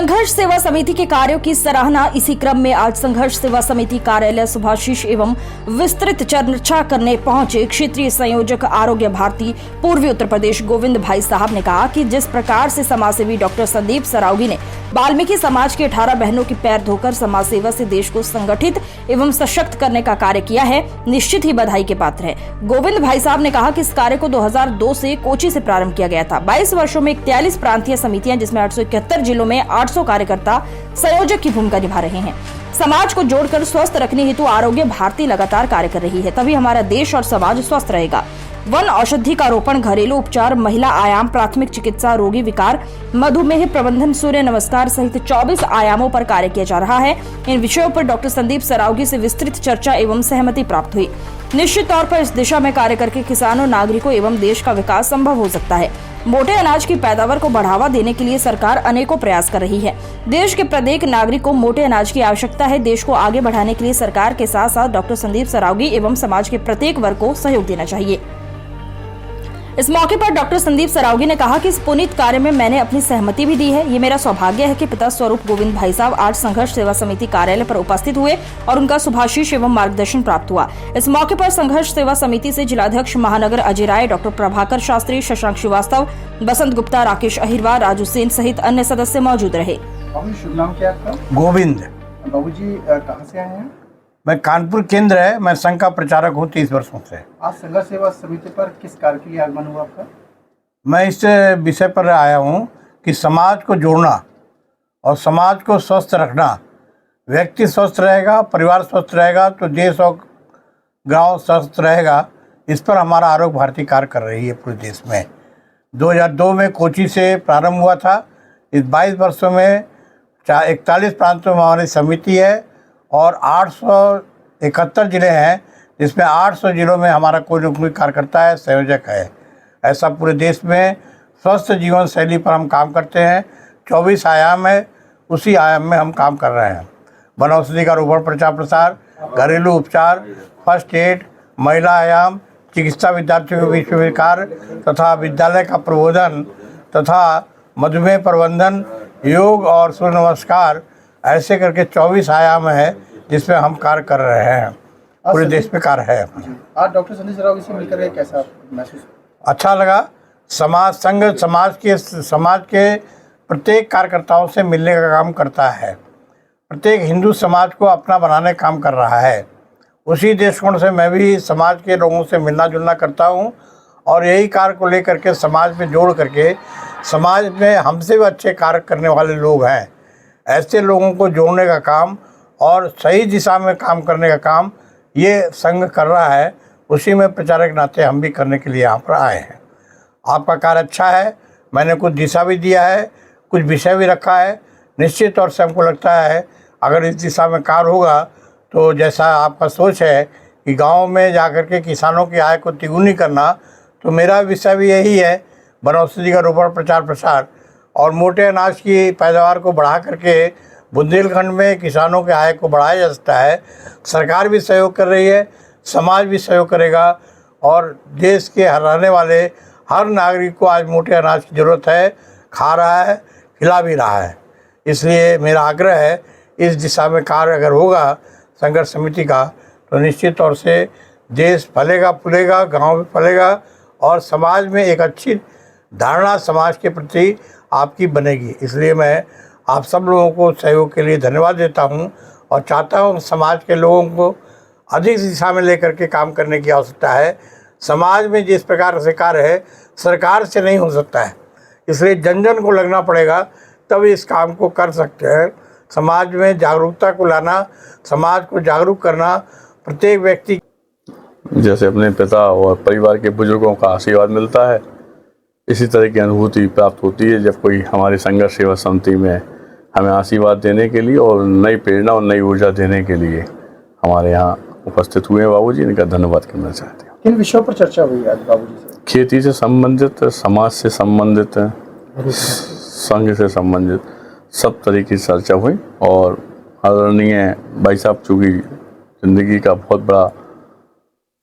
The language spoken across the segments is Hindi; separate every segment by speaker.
Speaker 1: संघर्ष सेवा समिति के कार्यों की सराहना। इसी क्रम में आज संघर्ष सेवा समिति कार्यालय शुभाशीष एवं विस्तृत चर्चा करने पहुंचे क्षेत्रीय संयोजक आरोग्य भारती पूर्वी उत्तर प्रदेश गोविंद भाई साहब ने कहा कि जिस प्रकार से समाजसेवी डॉक्टर संदीप सरावगी ने वाल्मीकि समाज के 18 बहनों के पैर धोकर समाज सेवा से देश को संगठित एवं सशक्त करने का कार्य किया है, निश्चित ही बधाई के पात्र है। गोविंद भाई साहब ने कहा कि इस कार्य को 2002 से कोची से प्रारंभ किया गया था। 22 वर्षों में 41 प्रांतीय समितियां, जिसमें 871 जिलों में 800 कार्यकर्ता संयोजक की भूमिका निभा रहे हैं। समाज को जोड़कर स्वस्थ रखने हेतु आरोग्य भारती लगातार कार्य कर रही है, तभी हमारा देश और समाज स्वस्थ रहेगा। वन औषधि का रोपण, घरेलू उपचार, महिला आयाम, प्राथमिक चिकित्सा, रोगी विकार, मधुमेह प्रबंधन, सूर्य नमस्कार सहित 24 आयामों पर कार्य किया जा रहा है। इन विषयों पर डॉक्टर संदीप सरावगी से विस्तृत चर्चा एवं सहमति प्राप्त हुई। निश्चित तौर पर इस दिशा में कार्य करके किसानों, नागरिकों एवं देश का विकास संभव हो सकता है। मोटे अनाज की पैदावार को बढ़ावा देने के लिए सरकार अनेकों प्रयास कर रही है। देश के प्रत्येक नागरिक को मोटे अनाज की आवश्यकता है। देश को आगे बढ़ाने के लिए सरकार के साथ साथ डॉक्टर संदीप सरावगी एवं समाज के प्रत्येक वर्ग को सहयोग देना चाहिए। इस मौके पर डॉक्टर संदीप सरावगी ने कहा कि इस पुनीत कार्य में मैंने अपनी सहमति भी दी है। ये मेरा सौभाग्य है कि पिता स्वरूप गोविंद भाई साहब आज संघर्ष सेवा समिति कार्यालय पर उपस्थित हुए और उनका शुभाशीष एवं मार्गदर्शन प्राप्त हुआ। इस मौके पर संघर्ष सेवा समिति से जिलाध्यक्ष महानगर अजय राय, डॉक्टर प्रभाकर शास्त्री, शशांक श्रीवास्तव, बसंत गुप्ता, राकेश अहिरवार, राजू सेन सहित अन्य सदस्य मौजूद रहे।
Speaker 2: शुभ नाम क्या आपका?
Speaker 3: गोविंद।
Speaker 2: बाबूजी कहाँ से आए हैं?
Speaker 3: मैं कानपुर केंद्र है, मैं संघ का प्रचारक हूँ 30 वर्षों से।
Speaker 2: आज संघर्ष सेवा समिति पर किस कार्य के लिए आगमन हुआ आपका?
Speaker 3: मैं इस विषय पर आया हूँ कि समाज को जोड़ना और समाज को स्वस्थ रखना। व्यक्ति स्वस्थ रहेगा, परिवार स्वस्थ रहेगा तो देश और गांव स्वस्थ रहेगा। इस पर हमारा आरोग्य भारती कार्य कर रही है पूरे देश में। 2002 में कोची से प्रारंभ हुआ था। इस 22 वर्षों में 41 प्रांतों में हमारी समिति है और 871 जिले हैं, जिसमें 800 जिलों में हमारा कोई न कोई कार्यकर्ता है, संयोजक है। ऐसा पूरे देश में स्वस्थ जीवन शैली पर हम काम करते हैं। 24 आयाम है, उसी आयाम में हम काम कर रहे हैं। वन औषधि का रोपण, प्रचार प्रसार, घरेलू उपचार, फर्स्ट एड, महिला आयाम, चिकित्सा विद्यार्थियों के बीच विकार तथा विद्यालय का प्रबोधन तथा मधुमेह प्रबंधन, योग और सूर्य नमस्कार, ऐसे करके 24 आयाम है जिसमें हम कार्य कर रहे हैं। पूरे देश में कार्य है।
Speaker 2: आज डॉक्टर संदीप सरावगी से मिलकर कैसा महसूस?
Speaker 3: अच्छा लगा। समाज के प्रत्येक कार्यकर्ताओं से मिलने का काम करता है। प्रत्येक हिंदू समाज को अपना बनाने का काम कर रहा है। उसी दृष्टिकोण से मैं भी समाज के लोगों से मिलना जुलना करता हूँ और यही कार्य को लेकर के समाज में जोड़ करके समाज में हमसे भी अच्छे कार्य करने वाले लोग हैं, ऐसे लोगों को जोड़ने का काम और सही दिशा में काम करने का काम ये संघ कर रहा है। उसी में प्रचारक नाते हम भी करने के लिए यहाँ पर आए हैं। आपका कार्य अच्छा है। मैंने कुछ दिशा भी दिया है, कुछ विषय भी रखा है। निश्चित तौर से हमको लगता है अगर इस दिशा में कार्य होगा तो जैसा आपका सोच है कि गाँव में जाकर के किसानों की आय को तिगुनी करना, तो मेरा विषय भी यही है। वन औषधि का रोपण, प्रचार प्रसार और मोटे अनाज की पैदावार को बढ़ा करके बुंदेलखंड में किसानों के आय को बढ़ाया जा सकता है। सरकार भी सहयोग कर रही है, समाज भी सहयोग करेगा और देश के रहने वाले हर नागरिक को आज मोटे अनाज की ज़रूरत है, खा रहा है, खिला भी रहा है। इसलिए मेरा आग्रह है इस दिशा में कार्य अगर होगा संघर्ष समिति का तो निश्चित तौर से देश फलेगा फूलेगा, गाँव भी फलेगा और समाज में एक अच्छी धारणा समाज के प्रति आपकी बनेगी। इसलिए मैं आप सब लोगों को सहयोग के लिए धन्यवाद देता हूं और चाहता हूं समाज के लोगों को अधिक दिशा में लेकर के काम करने की आवश्यकता है। समाज में जिस प्रकार से कार्य है सरकार से नहीं हो सकता है, इसलिए जन जन को लगना पड़ेगा, तब इस काम को कर सकते हैं। समाज में जागरूकता को लाना, समाज को जागरूक करना, प्रत्येक व्यक्ति
Speaker 4: जैसे अपने पिता और परिवार के बुजुर्गों का आशीर्वाद मिलता है, इसी तरह की अनुभूति प्राप्त होती है जब कोई हमारी संघर्ष सेवा समिति में हमें आशीर्वाद देने के लिए और नई प्रेरणा और नई ऊर्जा देने के लिए हमारे यहाँ उपस्थित हुए हैं। बाबूजी, इनका धन्यवाद करना चाहते हैं।
Speaker 2: किन विषयों पर चर्चा हुई आज बाबूजी से?
Speaker 4: खेती से संबंधित, समाज से संबंधित, संघ से संबंधित सब तरीके की चर्चा हुई और आदरणीय भाई साहब चूँकि ज़िंदगी का बहुत बड़ा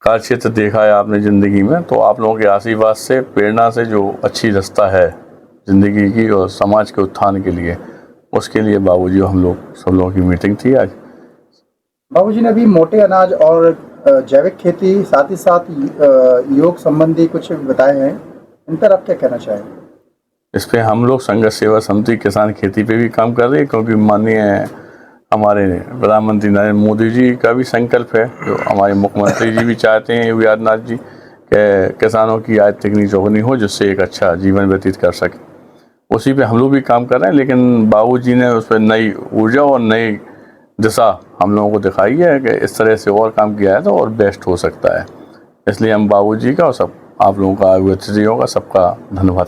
Speaker 4: कार्य क्षेत्र देखा है आपने ज़िंदगी में, तो आप लोगों के आशीर्वाद से, प्रेरणा से जो अच्छी रास्ता है ज़िंदगी की और समाज के उत्थान के लिए, उसके लिए बाबूजी हम लोग सब लोगों की मीटिंग थी आज।
Speaker 2: बाबूजी ने अभी मोटे अनाज और जैविक खेती साथ ही साथ योग संबंधी कुछ बताए हैं, इन पर आप क्या कहना चाहेंगे?
Speaker 4: इस पे हम लोग संघर्ष सेवा समिति किसान खेती पे भी काम कर रहे हैं, क्योंकि माननीय हमारे प्रधानमंत्री नरेंद्र मोदी जी का भी संकल्प है, जो हमारे मुख्यमंत्री जी भी चाहते हैं योगी आदित्यनाथ जी के किसानों की आय तिगनी चौगनी हो, जिससे एक अच्छा जीवन व्यतीत कर सके। उसी पे हम लोग भी काम कर रहे हैं, लेकिन बाबूजी ने उस पर नई ऊर्जा और नई दिशा हम लोगों को दिखाई है कि इस तरह से और काम किया है तो और बेस्ट हो सकता है। इसलिए हम बाबूजी का और सब आप लोगों का, अतिथियों का, सबका धन्यवाद।